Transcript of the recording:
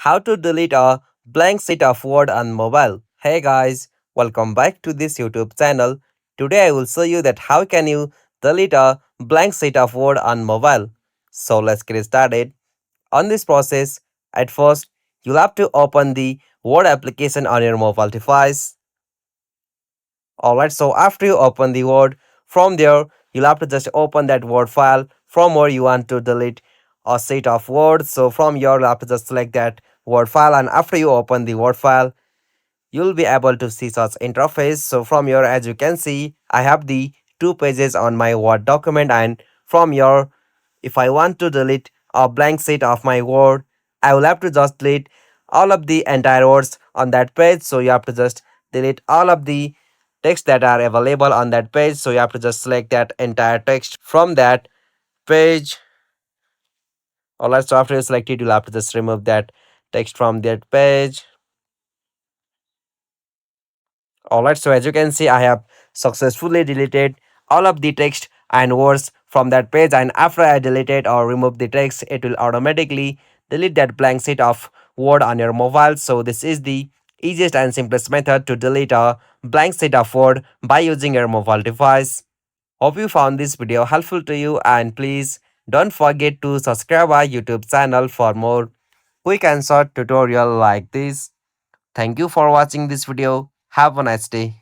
how to delete a blank sheet of Word on mobile. Hey guys, welcome back to this YouTube channel. Today I will show you that how can you delete a blank sheet of Word on mobile. So let's get started. On this process, at first you'll have to open the Word application on your mobile device. Alright, so after you open the Word, from there you'll have to just open that Word file from where you want to delete a set of words. So from here you'll have to just select that Word file, and after you open the Word file, you'll be able to see such interface. So from here, as you can see, I have the 2 pages on my Word document, and from here, if I want to delete a blank sheet of my Word, I will have to just delete all of the entire words on that page. So you have to just delete all of the text that are available on that page. So you have to just select that entire text from that page. Alright, so after you select it, you'll have to just remove that text from that page. Alright, so as you can see, I have successfully deleted all of the text and words from that page, and after I delete it or remove the text, it will automatically delete that blank sheet of word on your mobile. So this is the easiest and simplest method to delete a blank sheet of word by using your mobile device. Hope you found this video helpful to you, and please don't forget to subscribe our YouTube channel for more quick and short tutorial like this. Thank you for watching this video. Have a nice day.